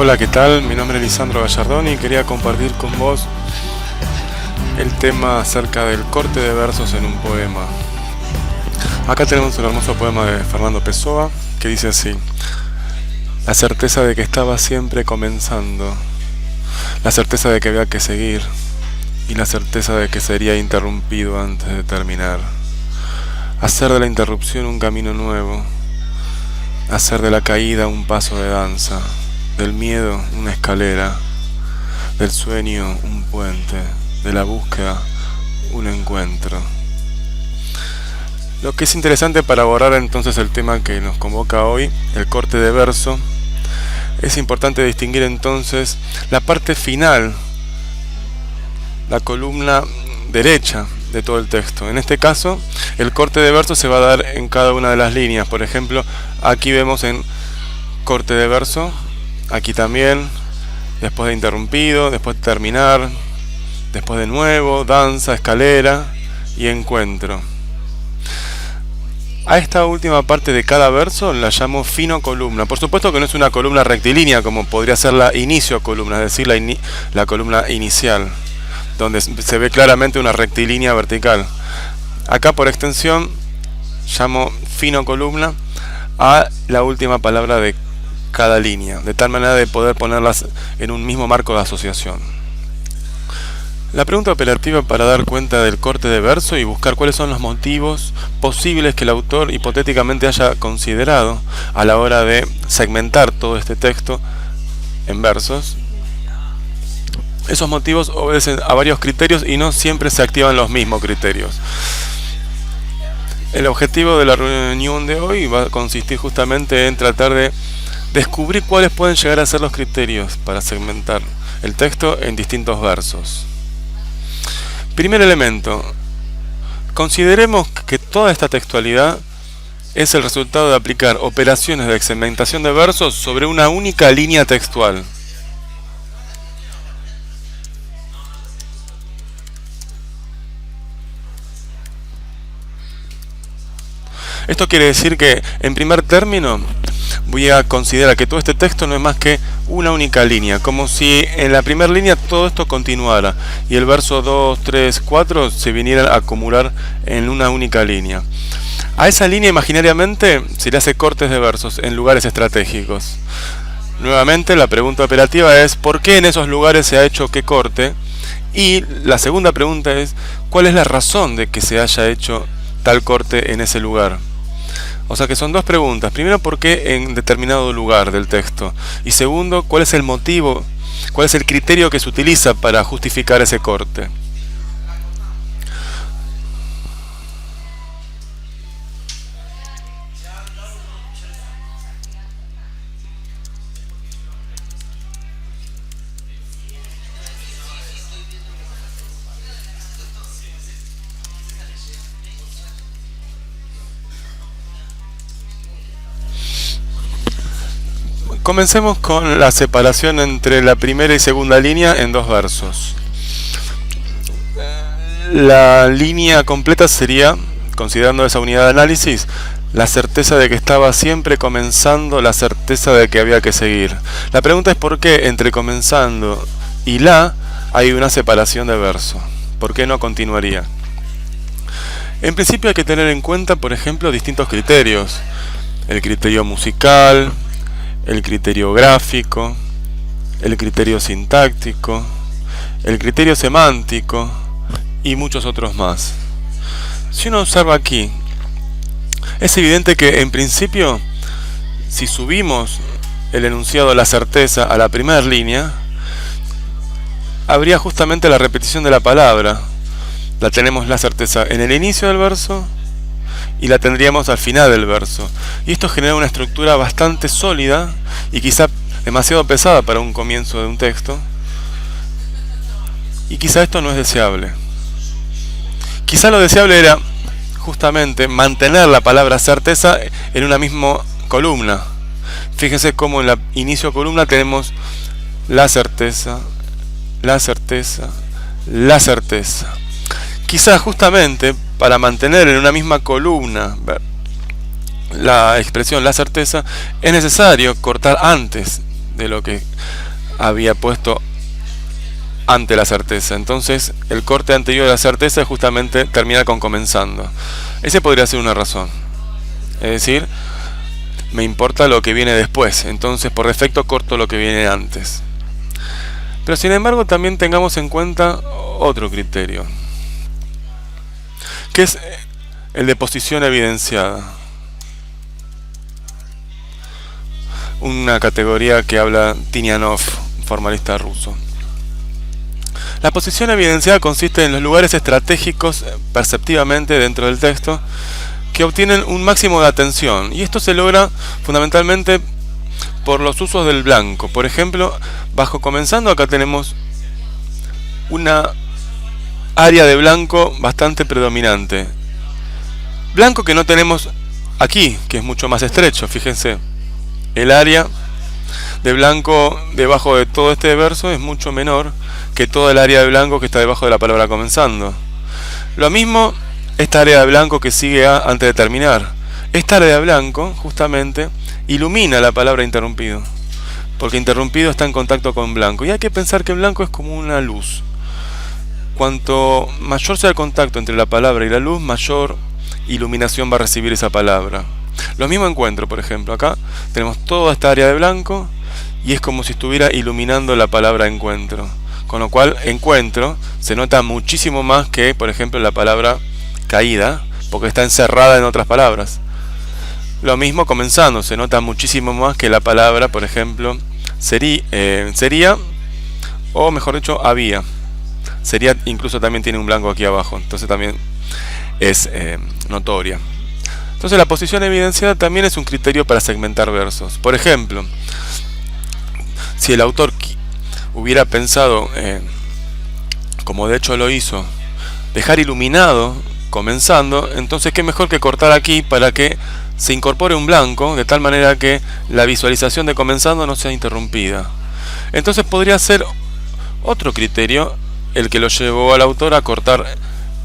Hola, ¿qué tal? Mi nombre es Lisandro Gallardón y quería compartir con vos el tema acerca del corte de versos en un poema. Acá tenemos un hermoso poema de Fernando Pessoa que dice así: la certeza de que estaba siempre comenzando, la certeza de que había que seguir y la certeza de que sería interrumpido antes de terminar. Hacer de la interrupción un camino nuevo, hacer de la caída un paso de danza, del miedo una escalera, del sueño un puente, de la búsqueda un encuentro. Lo que es interesante para abordar entonces el tema que nos convoca hoy, el corte de verso, es importante distinguir entonces la parte final, la columna derecha de todo el texto. En este caso, el corte de verso se va a dar en cada una de las líneas. Por ejemplo, aquí vemos en corte de verso, aquí también, después de interrumpido, después de terminar, después de nuevo, danza, escalera y encuentro. A esta última parte de cada verso la llamo fino columna. Por supuesto que no es una columna rectilínea como podría ser la inicio columna, es decir, la columna inicial, donde se ve claramente una rectilínea vertical. Acá por extensión llamo fino columna a la última palabra de cada línea, de tal manera de poder ponerlas en un mismo marco de asociación. La pregunta operativa para dar cuenta del corte de verso y buscar cuáles son los motivos posibles que el autor hipotéticamente haya considerado a la hora de segmentar todo este texto en versos. Esos motivos obedecen a varios criterios y no siempre se activan los mismos criterios. El objetivo de la reunión de hoy va a consistir justamente en tratar de descubrir cuáles pueden llegar a ser los criterios para segmentar el texto en distintos versos. Primer elemento, consideremos que toda esta textualidad es el resultado de aplicar operaciones de segmentación de versos sobre una única línea textual. Esto quiere decir que, en primer término, voy a considerar que todo este texto no es más que una única línea, como si en la primera línea todo esto continuara y el verso 2, 3, 4 se viniera a acumular en una única línea. A esa línea imaginariamente se le hace cortes de versos en lugares estratégicos. Nuevamente la pregunta operativa es ¿por qué en esos lugares se ha hecho qué corte? Y la segunda pregunta es ¿cuál es la razón de que se haya hecho tal corte en ese lugar? O sea que son dos preguntas. Primero, ¿por qué en determinado lugar del texto? Y segundo, ¿cuál es el motivo, cuál es el criterio que se utiliza para justificar ese corte? Comencemos con la separación entre la primera y segunda línea en dos versos. La línea completa sería, considerando esa unidad de análisis, la certeza de que estaba siempre comenzando, la certeza de que había que seguir. La pregunta es por qué entre comenzando y la hay una separación de verso. ¿Por qué no continuaría? En principio hay que tener en cuenta, por ejemplo, distintos criterios. El criterio musical, el criterio gráfico, el criterio sintáctico, el criterio semántico y muchos otros más. Si uno observa aquí, es evidente que en principio, si subimos el enunciado la certeza a la primera línea, habría justamente la repetición de la palabra. La tenemos la certeza en el inicio del verso y la tendríamos al final del verso. Y esto genera una estructura bastante sólida y quizá demasiado pesada para un comienzo de un texto. Y quizá esto no es deseable. Quizá lo deseable era justamente mantener la palabra certeza en una misma columna. Fíjense cómo en la inicio columna tenemos la certeza, la certeza, la certeza. Quizá justamente para mantener en una misma columna la expresión la certeza, es necesario cortar antes de lo que había puesto ante la certeza. Entonces el corte anterior de la certeza justamente termina con comenzando. Ese podría ser una razón. Es decir, me importa lo que viene después, entonces por defecto corto lo que viene antes. Pero sin embargo también tengamos en cuenta otro criterio, que es el de posición evidenciada. Una categoría que habla Tinianov, formalista ruso. La posición evidenciada consiste en los lugares estratégicos perceptivamente dentro del texto que obtienen un máximo de atención, y esto se logra fundamentalmente por los usos del blanco. Por ejemplo, bajo comenzando acá tenemos una área de blanco bastante predominante. Blanco que no tenemos aquí, que es mucho más estrecho. Fíjense, el área de blanco debajo de todo este verso es mucho menor que toda el área de blanco que está debajo de la palabra comenzando. Lo mismo esta área de blanco que sigue antes de terminar. Esta área de blanco justamente ilumina la palabra interrumpido, porque interrumpido está en contacto con blanco, y hay que pensar que blanco es como una luz. Cuanto mayor sea el contacto entre la palabra y la luz, mayor iluminación va a recibir esa palabra. Lo mismo encuentro, por ejemplo, acá tenemos toda esta área de blanco y es como si estuviera iluminando la palabra encuentro, con lo cual encuentro se nota muchísimo más que, por ejemplo, la palabra caída, porque está encerrada en otras palabras. Lo mismo comenzando, se nota muchísimo más que la palabra, por ejemplo, sería, o mejor dicho, había. Sería incluso también tiene un blanco aquí abajo, entonces también es notoria. Entonces la posición evidenciada también es un criterio para segmentar versos. Por ejemplo, si el autor hubiera pensado, como de hecho lo hizo, dejar iluminado comenzando, entonces qué mejor que cortar aquí para que se incorpore un blanco, de tal manera que la visualización de comenzando no sea interrumpida. Entonces podría ser otro criterio el que lo llevó al autor a cortar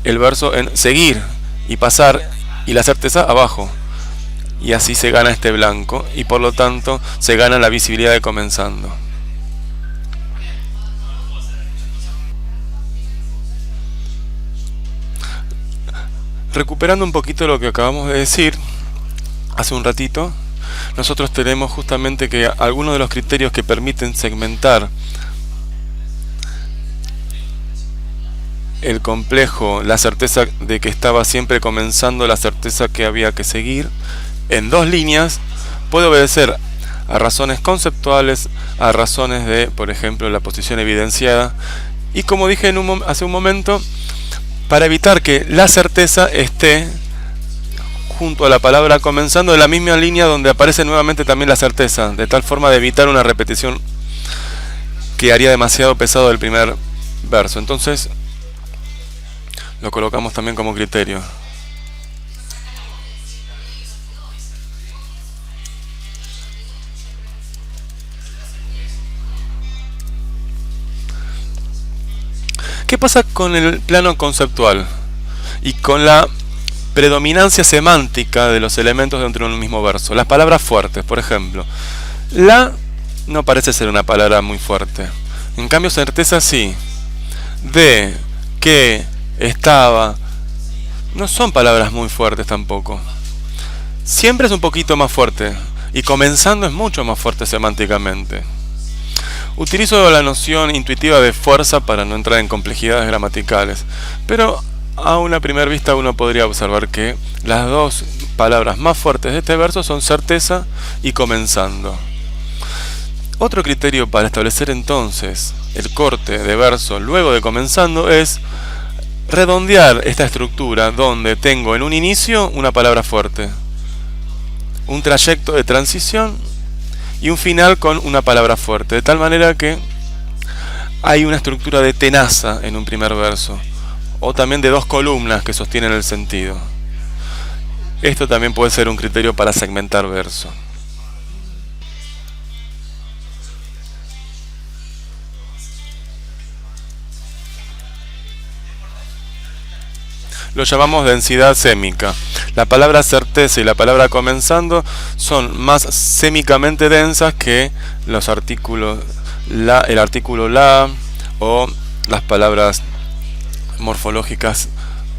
el verso en seguir y pasar y la certeza abajo, y así se gana este blanco y por lo tanto se gana la visibilidad de comenzando. Recuperando un poquito lo que acabamos de decir hace un ratito, nosotros tenemos justamente que algunos de los criterios que permiten segmentar el complejo, la certeza de que estaba siempre comenzando, la certeza que había que seguir, en dos líneas, puede obedecer a razones conceptuales, a razones de, por ejemplo, la posición evidenciada, y como dije hace un momento, para evitar que la certeza esté junto a la palabra comenzando en la misma línea donde aparece nuevamente también la certeza, de tal forma de evitar una repetición que haría demasiado pesado el primer verso. Entonces lo colocamos también como criterio. ¿Qué pasa con el plano conceptual y con la predominancia semántica de los elementos dentro de un mismo verso? Las palabras fuertes, por ejemplo. La no parece ser una palabra muy fuerte. En cambio, certeza sí. De, que, estaba. No son palabras muy fuertes tampoco. Siempre es un poquito más fuerte. Y comenzando es mucho más fuerte semánticamente. Utilizo la noción intuitiva de fuerza para no entrar en complejidades gramaticales, pero a una primera vista uno podría observar que las dos palabras más fuertes de este verso son certeza y comenzando. Otro criterio para establecer entonces el corte de verso luego de comenzando es redondear esta estructura donde tengo en un inicio una palabra fuerte, un trayecto de transición y un final con una palabra fuerte, de tal manera que hay una estructura de tenaza en un primer verso, o también de dos columnas que sostienen el sentido. Esto también puede ser un criterio para segmentar verso. Lo llamamos densidad sémica. La palabra certeza y la palabra comenzando son más sémicamente densas que los artículos el artículo la o las palabras morfológicas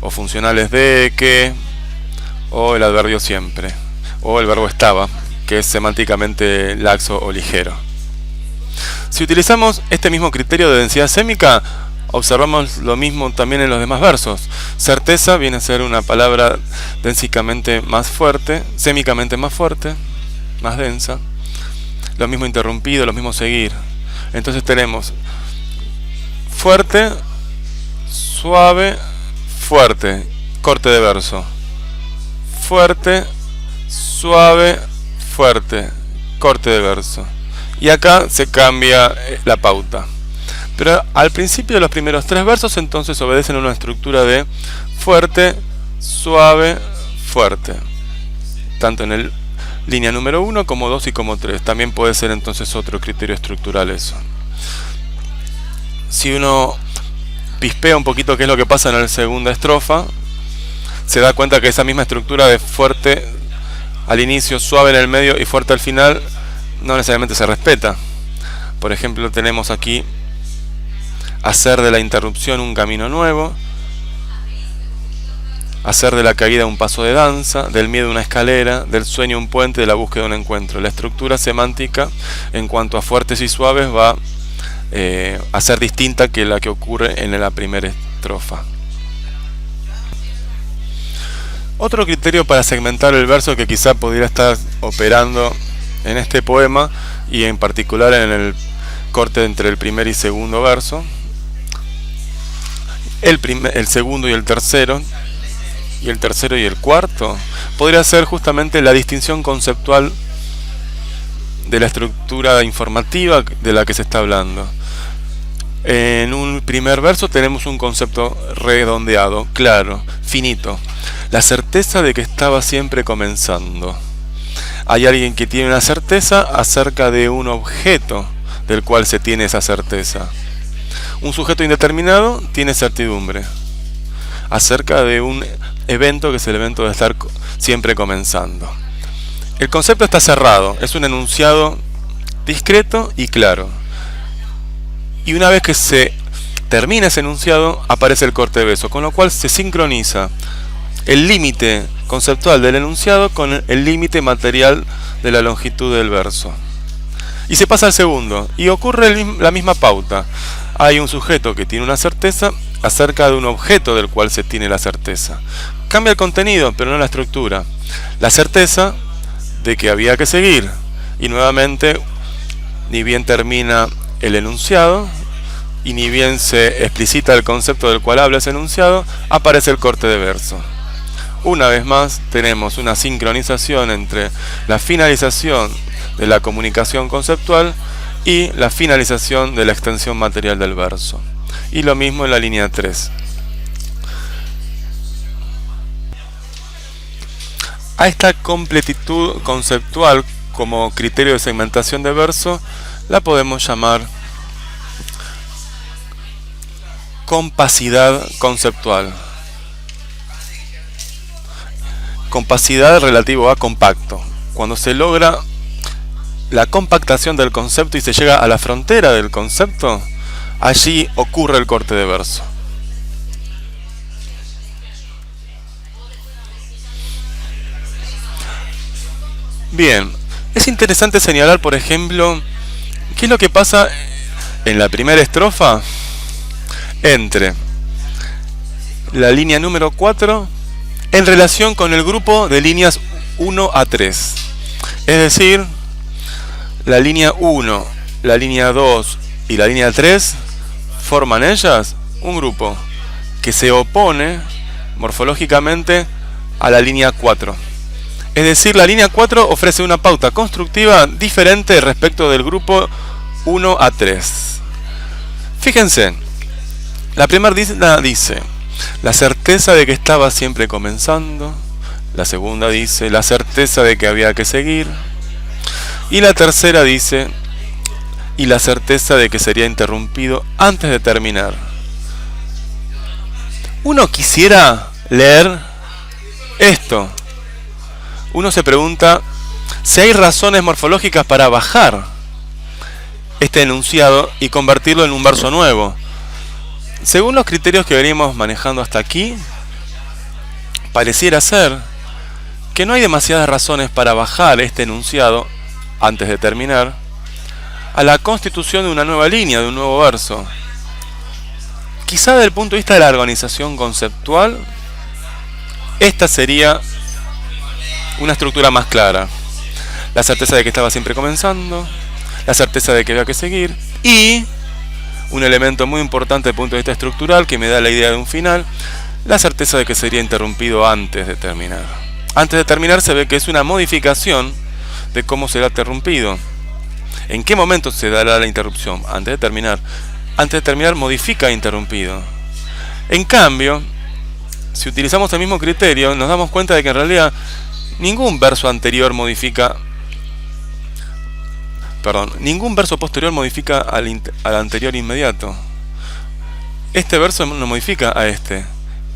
o funcionales de, que, o el adverbio siempre, o el verbo estaba, que es semánticamente laxo o ligero. Si utilizamos este mismo criterio de densidad sémica, observamos lo mismo también en los demás versos. Certeza viene a ser una palabra densicamente más fuerte, sémicamente más fuerte, más densa. Lo mismo interrumpido, lo mismo seguir. Entonces tenemos fuerte, suave, fuerte, corte de verso. Fuerte, suave, fuerte, corte de verso. Y acá se cambia la pauta. Pero al principio de los primeros tres versos entonces obedecen a una estructura de fuerte, suave, fuerte. Tanto en el línea número 1 como 2 y como 3. También puede ser entonces otro criterio estructural eso. Si uno pispea un poquito qué es lo que pasa en la segunda estrofa, se da cuenta que esa misma estructura de fuerte al inicio, suave en el medio y fuerte al final no necesariamente se respeta. Por ejemplo, tenemos aquí hacer de la interrupción un camino nuevo, hacer de la caída un paso de danza, del miedo una escalera, del sueño un puente, de la búsqueda un encuentro. La estructura semántica en cuanto a fuertes y suaves va a ser distinta que la que ocurre en la primera estrofa. Otro criterio para segmentar el verso que quizá podría estar operando en este poema y en particular en el corte entre el primer y segundo verso, el segundo y el tercero y el cuarto, podría ser justamente la distinción conceptual de la estructura informativa de la que se está hablando. En un primer verso tenemos un concepto redondeado, claro, finito, la certeza de que estaba siempre comenzando. Hay alguien que tiene una certeza acerca de un objeto del cual se tiene esa certeza. Un sujeto indeterminado tiene certidumbre acerca de un evento que es el evento de estar siempre comenzando. El concepto está cerrado, es un enunciado discreto y claro. Y una vez que se termina ese enunciado, aparece el corte de verso, con lo cual se sincroniza el límite conceptual del enunciado con el límite material de la longitud del verso. Y se pasa al segundo, y ocurre la misma pauta. Hay un sujeto que tiene una certeza acerca de un objeto del cual se tiene la certeza. Cambia el contenido, pero no la estructura. La certeza de que había que seguir. Y nuevamente, ni bien termina el enunciado, y ni bien se explicita el concepto del cual habla ese enunciado, aparece el corte de verso. Una vez más tenemos una sincronización entre la finalización de la comunicación conceptual y la finalización de la extensión material del verso. Y lo mismo en la línea 3. A esta completitud conceptual como criterio de segmentación de verso la podemos llamar compacidad conceptual. Compacidad relativo a compacto. Cuando se logra la compactación del concepto y se llega a la frontera del concepto, allí ocurre el corte de verso. Bien, es interesante señalar, por ejemplo, qué es lo que pasa en la primera estrofa entre la línea número 4 en relación con el grupo de líneas 1 a 3. Es decir, la línea 1, la línea 2 y la línea 3 forman ellas un grupo que se opone morfológicamente a la línea 4. Es decir, la línea 4 ofrece una pauta constructiva diferente respecto del grupo 1 a 3. Fíjense, la primera dice la certeza de que estaba siempre comenzando. La segunda dice la certeza de que había que seguir. Y la tercera dice y la certeza de que sería interrumpido antes de terminar. Uno quisiera leer esto uno se pregunta si hay razones morfológicas para bajar este enunciado y convertirlo en un verso nuevo. Según los criterios que venimos manejando hasta aquí, pareciera ser que no hay demasiadas razones para bajar este enunciado, antes de terminar, a la constitución de una nueva línea, de un nuevo verso. Quizá desde el punto de vista de la organización conceptual, esta sería una estructura más clara. La certeza de que estaba siempre comenzando, la certeza de que había que seguir, y un elemento muy importante desde el punto de vista estructural que me da la idea de un final, la certeza de que sería interrumpido antes de terminar. Antes de terminar se ve que es una modificación de cómo será interrumpido. ¿En qué momento se dará la interrupción? Antes de terminar. Antes de terminar modifica interrumpido. En cambio, si utilizamos el mismo criterio, nos damos cuenta de que en realidad ningún verso anterior modifica, ningún verso posterior modifica al anterior inmediato. Este verso no modifica a este,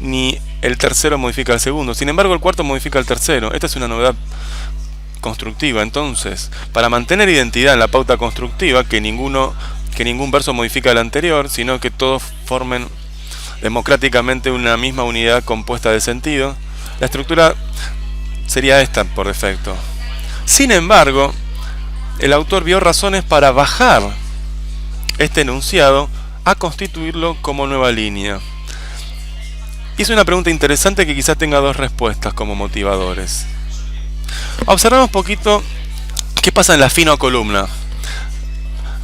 ni el tercero modifica al segundo. Sin embargo, el cuarto modifica al tercero. Esta es una novedad constructiva. Entonces, para mantener identidad en la pauta constructiva, que ningún verso modifica al anterior, sino que todos formen democráticamente una misma unidad compuesta de sentido, la estructura sería esta por defecto. Sin embargo, el autor vio razones para bajar este enunciado a constituirlo como nueva línea. Hizo una pregunta interesante que quizás tenga dos respuestas como motivadores. Observamos un poquito qué pasa en la finocolumna.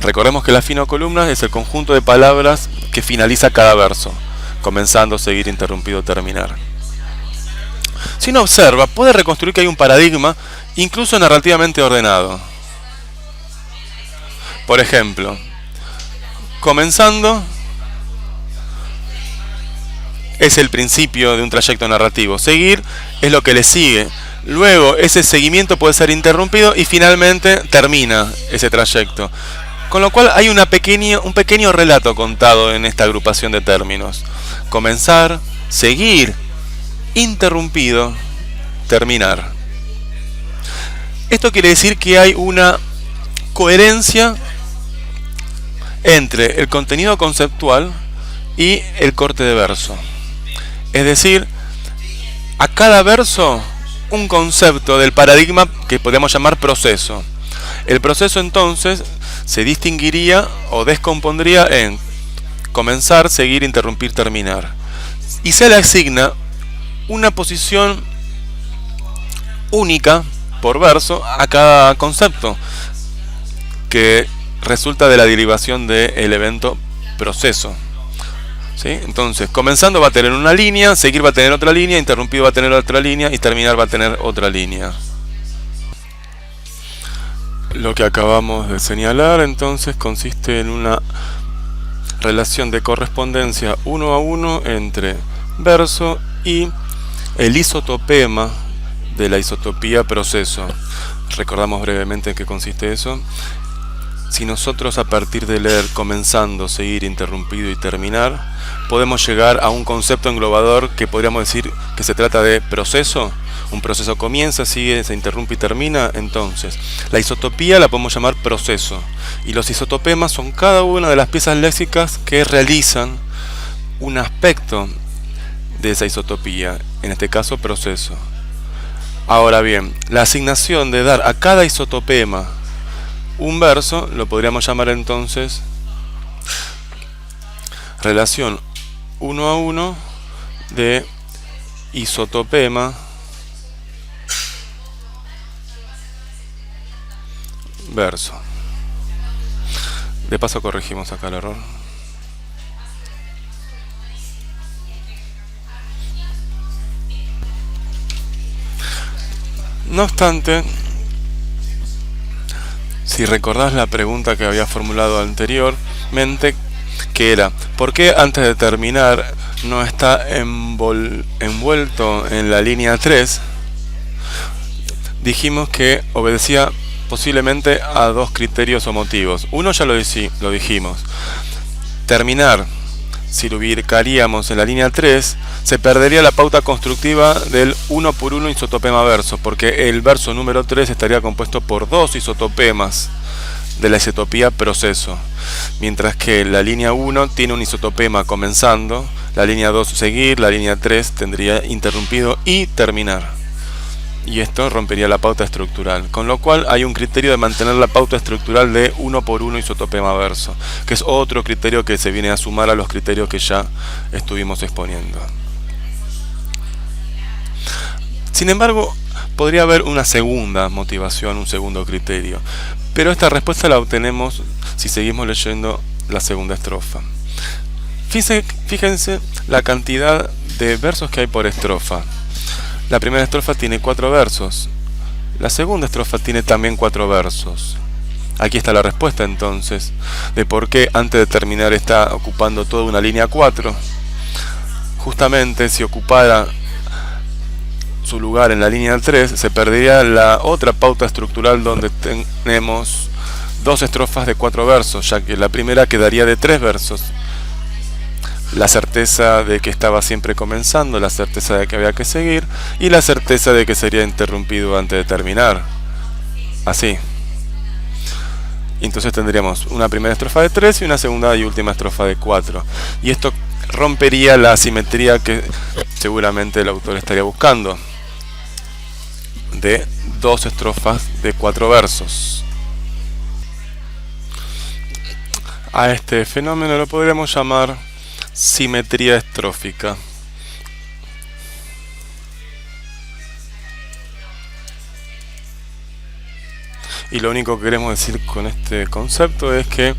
Recordemos que la finocolumna es el conjunto de palabras que finaliza cada verso, comenzando, seguir, interrumpido, terminar. Si uno observa, puede reconstruir que hay un paradigma, incluso narrativamente ordenado. Por ejemplo, comenzando es el principio de un trayecto narrativo. Seguir es lo que le sigue. Luego, ese seguimiento puede ser interrumpido y finalmente termina ese trayecto. Con lo cual hay un pequeño relato contado en esta agrupación de términos. Comenzar, seguir, interrumpido, terminar. Esto quiere decir que hay una coherencia entre el contenido conceptual y el corte de verso. Es decir, a cada verso un concepto del paradigma que podemos llamar proceso. El proceso entonces se distinguiría o descompondría en comenzar, seguir, interrumpir, terminar. Y se le asigna una posición única por verso a cada concepto, que resulta de la derivación del evento proceso. ¿Sí? Entonces, comenzando va a tener una línea, seguir va a tener otra línea, interrumpido va a tener otra línea y terminar va a tener otra línea. Lo que acabamos de señalar entonces consiste en una relación de correspondencia 1 a 1 entre verso y el isotopema de la isotopía proceso. Recordamos brevemente en qué consiste eso. Si nosotros a partir de leer comenzando, seguir, interrumpido y terminar, podemos llegar a un concepto englobador que podríamos decir que se trata de proceso. Un proceso comienza, sigue, se interrumpe y termina. Entonces, la isotopía la podemos llamar proceso. Y los isotopemas son cada una de las piezas léxicas que realizan un aspecto de esa isotopía, en este caso proceso. Ahora bien, la asignación de dar a cada isotopema un verso lo podríamos llamar entonces relación 1 a 1 de isotopema verso. De paso corregimos acá el error. No obstante, si recordás la pregunta que había formulado anteriormente, que era ¿por qué antes de terminar no está envuelto en la línea 3? Dijimos que obedecía posiblemente a dos criterios o motivos. Uno ya lo dijimos. Terminar si lo ubicaríamos en la línea 3, se perdería la pauta constructiva del 1 por 1 isotopema verso, porque el verso número 3 estaría compuesto por 2 isotopemas de la isotopía proceso, mientras que la línea 1 tiene un isotopema comenzando, la línea 2 seguir, la línea 3 tendría interrumpido y terminar. Y esto rompería la pauta estructural, con lo cual hay un criterio de mantener la pauta estructural de 1 por 1 isotopema verso, que es otro criterio que se viene a sumar a los criterios que ya estuvimos exponiendo. Sin embargo, podría haber una segunda motivación, un segundo criterio, pero esta respuesta la obtenemos si seguimos leyendo la segunda estrofa. Fíjense la cantidad de versos que hay por estrofa. La primera estrofa tiene 4 versos. La segunda estrofa tiene también 4 versos. Aquí está la respuesta entonces de por qué antes de terminar está ocupando toda una línea 4. Justamente si ocupara su lugar en la línea 3, se perdería la otra pauta estructural donde tenemos 2 estrofas de 4 versos, ya que la primera quedaría de 3 versos. La certeza de que estaba siempre comenzando, la certeza de que había que seguir y la certeza de que sería interrumpido antes de terminar. Así. Entonces tendríamos una primera estrofa de 3 y una segunda y última estrofa de 4. Y esto rompería la asimetría que seguramente el autor estaría buscando, de 2 estrofas de 4 versos. A este fenómeno lo podríamos llamar simetría estrófica. Y lo único que queremos decir con este concepto es que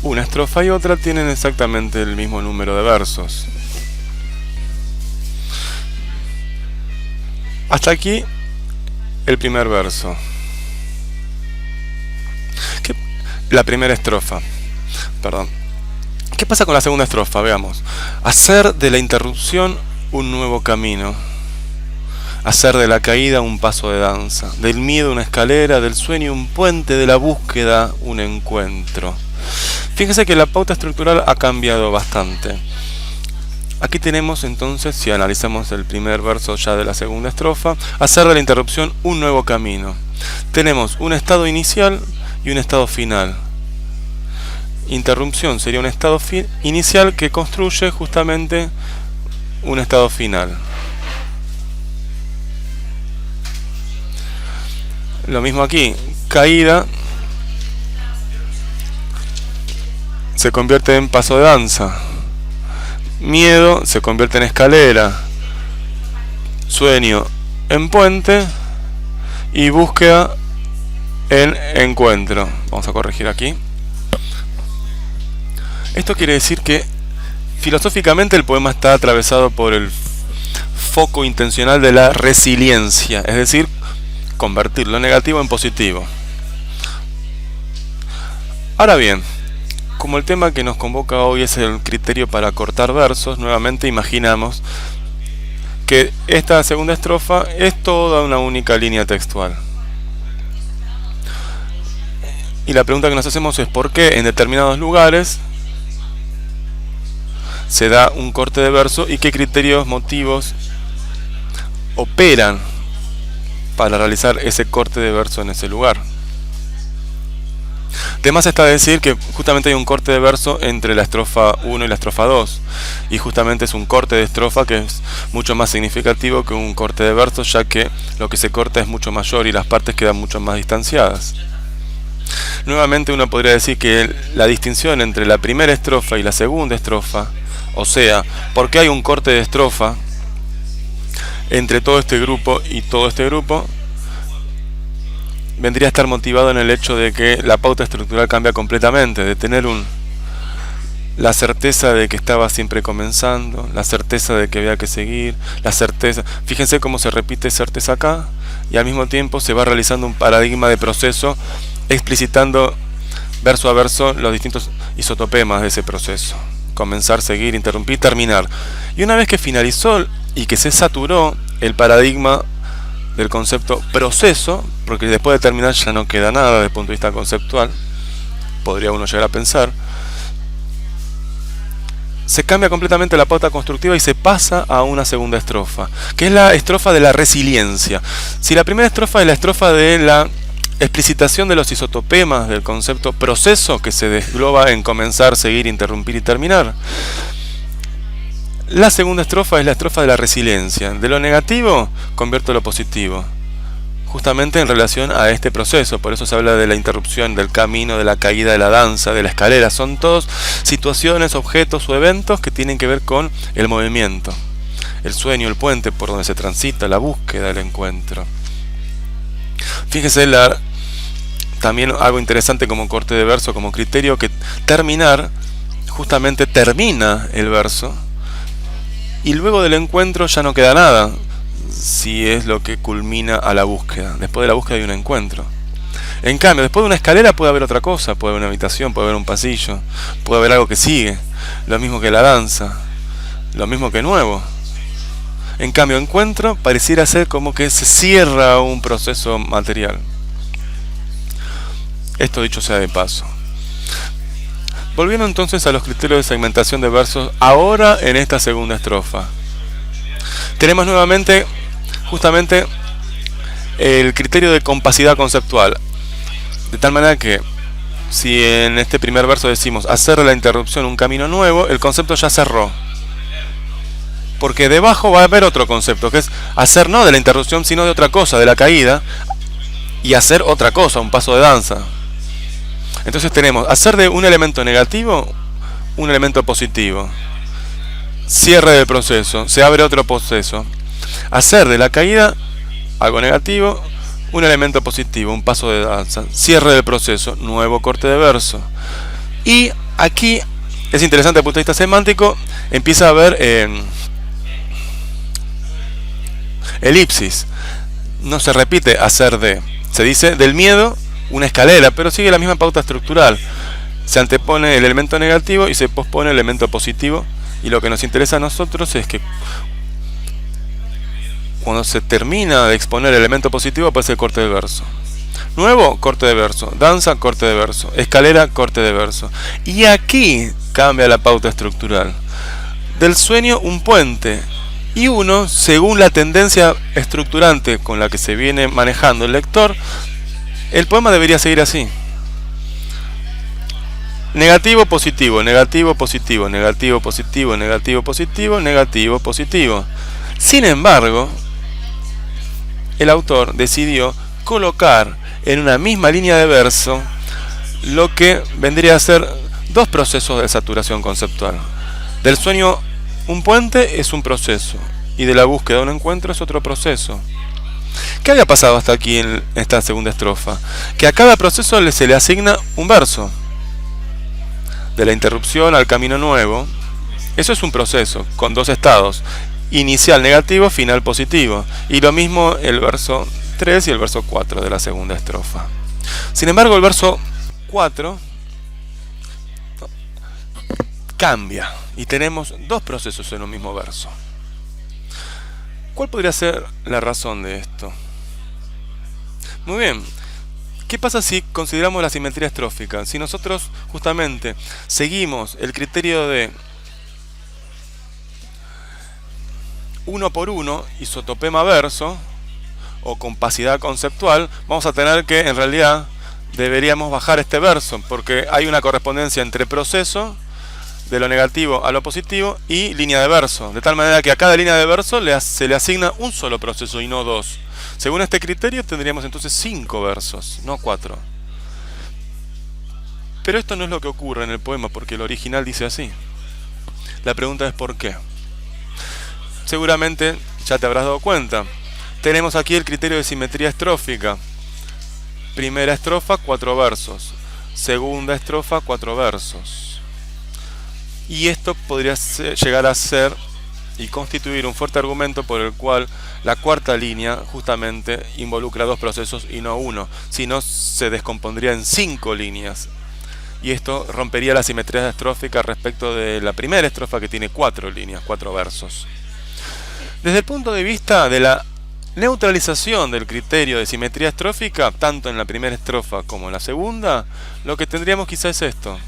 una estrofa y otra tienen exactamente el mismo número de versos. Hasta aquí el primer verso. La primera estrofa. Perdón. ¿Qué pasa con la segunda estrofa? Veamos. Hacer de la interrupción un nuevo camino. Hacer de la caída un paso de danza. Del miedo una escalera, del sueño un puente, de la búsqueda un encuentro. Fíjense que la pauta estructural ha cambiado bastante. Aquí tenemos entonces, si analizamos el primer verso ya de la segunda estrofa, hacer de la interrupción un nuevo camino. Tenemos un estado inicial y un estado final. Interrupción sería un estado inicial que construye justamente un estado final. Lo mismo aquí, caída se convierte en paso de danza, miedo se convierte en escalera, sueño en puente y búsqueda en encuentro. Vamos a corregir aquí. Esto quiere decir que filosóficamente el poema está atravesado por el foco intencional de la resiliencia, es decir, convertir lo negativo en positivo. Ahora bien, como el tema que nos convoca hoy es el criterio para cortar versos, nuevamente imaginamos que esta segunda estrofa es toda una única línea textual. Y la pregunta que nos hacemos es ¿por qué en determinados lugares se da un corte de verso y qué criterios, motivos operan para realizar ese corte de verso en ese lugar? Además está decir que justamente hay un corte de verso entre la estrofa 1 y la estrofa 2, y justamente es un corte de estrofa que es mucho más significativo que un corte de verso, ya que lo que se corta es mucho mayor y las partes quedan mucho más distanciadas. Nuevamente uno podría decir que la distinción entre la primera estrofa y la segunda estrofa, o sea, ¿por qué hay un corte de estrofa entre todo este grupo y todo este grupo? Vendría a estar motivado en el hecho de que la pauta estructural cambia completamente, de tener la certeza de que estaba siempre comenzando, la certeza de que había que seguir, la certeza, fíjense cómo se repite certeza acá, y al mismo tiempo se va realizando un paradigma de proceso explicitando verso a verso los distintos isotopemas de ese proceso. Comenzar, seguir, interrumpir, terminar. Y una vez que finalizó y que se saturó el paradigma del concepto proceso, porque después de terminar ya no queda nada desde el punto de vista conceptual, podría uno llegar a pensar, se cambia completamente la pauta constructiva y se pasa a una segunda estrofa, que es la estrofa de la resiliencia. Si la primera estrofa es la estrofa de la explicitación de los isotopemas del concepto proceso, que se desgloba en comenzar, seguir, interrumpir y terminar, la segunda estrofa es la estrofa de la resiliencia. De lo negativo convierto lo positivo, justamente en relación a este proceso. Por eso se habla de la interrupción, del camino, de la caída, de la danza, de la escalera. Son todos situaciones, objetos o eventos que tienen que ver con el movimiento, el sueño, el puente por donde se transita, la búsqueda, el encuentro. Fíjese también algo interesante como corte de verso, como criterio, que terminar justamente termina el verso y luego del encuentro ya no queda nada, si es lo que culmina a la búsqueda. Después de la búsqueda hay un encuentro. En cambio, después de una escalera puede haber otra cosa, puede haber una habitación, puede haber un pasillo, puede haber algo que sigue, lo mismo que la danza, lo mismo que nuevo. En cambio, encuentro pareciera ser como que se cierra un proceso material. Esto dicho sea de paso. Volviendo entonces a los criterios de segmentación de versos, ahora en esta segunda estrofa, tenemos nuevamente justamente el criterio de compacidad conceptual. De tal manera que si en este primer verso decimos hacer de la interrupción un camino nuevo, el concepto ya cerró. Porque debajo va a haber otro concepto, que es hacer no de la interrupción, sino de otra cosa, de la caída, y hacer otra cosa, un paso de danza. Entonces tenemos hacer de un elemento negativo un elemento positivo. Cierre del proceso, se abre otro proceso. Hacer de la caída algo negativo un elemento positivo, un paso de danza. Cierre del proceso, nuevo corte de verso. Y aquí es interesante desde el punto de vista semántico, empieza a haber elipsis. No se repite hacer de. Se dice del miedo una escalera, pero sigue la misma pauta estructural. Se antepone el elemento negativo y se pospone el elemento positivo. Y lo que nos interesa a nosotros es que cuando se termina de exponer el elemento positivo aparece el corte de verso. Nuevo, corte de verso. Danza, corte de verso. Escalera, corte de verso. Y aquí cambia la pauta estructural. Del sueño, un puente. Y uno, según la tendencia estructurante con la que se viene manejando el lector, el poema debería seguir así. Negativo, positivo, negativo, positivo, negativo, positivo, negativo, positivo, negativo, positivo. Sin embargo, el autor decidió colocar en una misma línea de verso lo que vendría a ser dos procesos de saturación conceptual. Del sueño, un puente es un proceso, y de la búsqueda de un encuentro es otro proceso. ¿Qué había pasado hasta aquí en esta segunda estrofa? Que a cada proceso se le asigna un verso. De la interrupción al camino nuevo, eso es un proceso con dos estados: inicial negativo, final positivo. Y lo mismo el verso 3 y el verso 4 de la segunda estrofa. Sin embargo, el verso 4 cambia y tenemos dos procesos en un mismo verso. ¿Cuál podría ser la razón de esto? Muy bien. ¿Qué pasa si consideramos la simetría estrófica? Si nosotros justamente seguimos el criterio de uno por uno, isotopema verso, o compacidad conceptual, vamos a tener que en realidad deberíamos bajar este verso, porque hay una correspondencia entre proceso, de lo negativo a lo positivo, y línea de verso, de tal manera que a cada línea de verso se le asigna un solo proceso y no dos. Según este criterio tendríamos entonces 5 versos, no 4. Pero esto no es lo que ocurre en el poema, porque el original dice así. La pregunta es ¿por qué? Seguramente ya te habrás dado cuenta. Tenemos aquí el criterio de simetría estrófica. Primera estrofa, 4 versos. Segunda estrofa, 4 versos. Y esto podría llegar a ser y constituir un fuerte argumento por el cual la cuarta línea justamente involucra 2 procesos y no 1, si no se descompondría en 5 líneas. Y esto rompería la simetría estrófica respecto de la primera estrofa, que tiene 4 líneas, 4 versos. Desde el punto de vista de la neutralización del criterio de simetría estrófica, tanto en la primera estrofa como en la segunda, lo que tendríamos quizá es esto.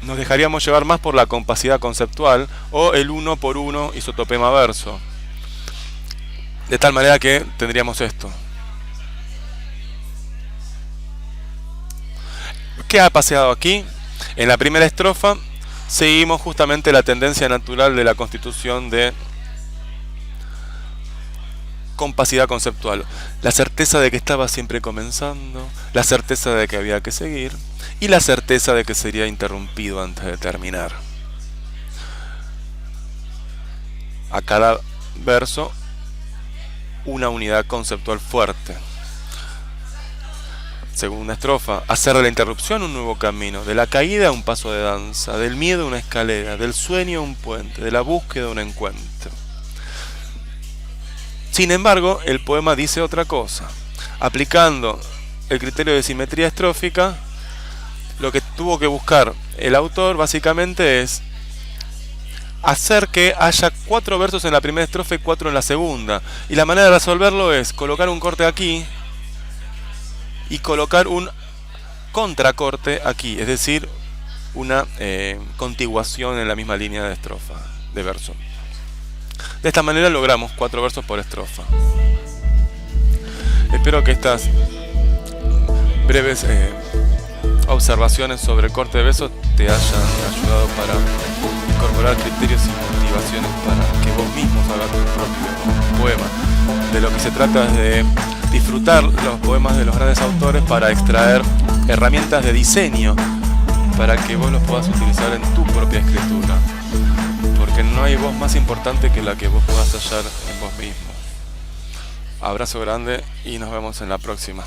nos dejaríamos llevar más por la compacidad conceptual o el uno por uno isotopema verso. De tal manera que tendríamos esto. ¿Qué ha pasado aquí? En la primera estrofa seguimos justamente la tendencia natural de la constitución de compacidad conceptual. La certeza de que estaba siempre comenzando, la certeza de que había que seguir y la certeza de que sería interrumpido antes de terminar. A cada verso una unidad conceptual fuerte. Segunda estrofa, hacer de la interrupción un nuevo camino, de la caída un paso de danza, del miedo una escalera, del sueño un puente, de la búsqueda un encuentro. Sin embargo, el poema dice otra cosa. Aplicando el criterio de simetría estrófica, lo que tuvo que buscar el autor básicamente es hacer que haya 4 versos en la primera estrofa y 4 en la segunda. Y la manera de resolverlo es colocar un corte aquí y colocar un contracorte aquí, es decir, una contiguación en la misma línea de estrofa, de verso. De esta manera logramos 4 versos por estrofa. Espero que estas breves observaciones sobre el corte de versos te hayan ayudado para incorporar criterios y motivaciones para que vos mismos hagas tu propio poema. De lo que se trata es de disfrutar los poemas de los grandes autores para extraer herramientas de diseño para que vos los puedas utilizar en tu propia escritura, porque no hay voz más importante que la que vos puedas hallar en vos mismo. Abrazo grande y nos vemos en la próxima.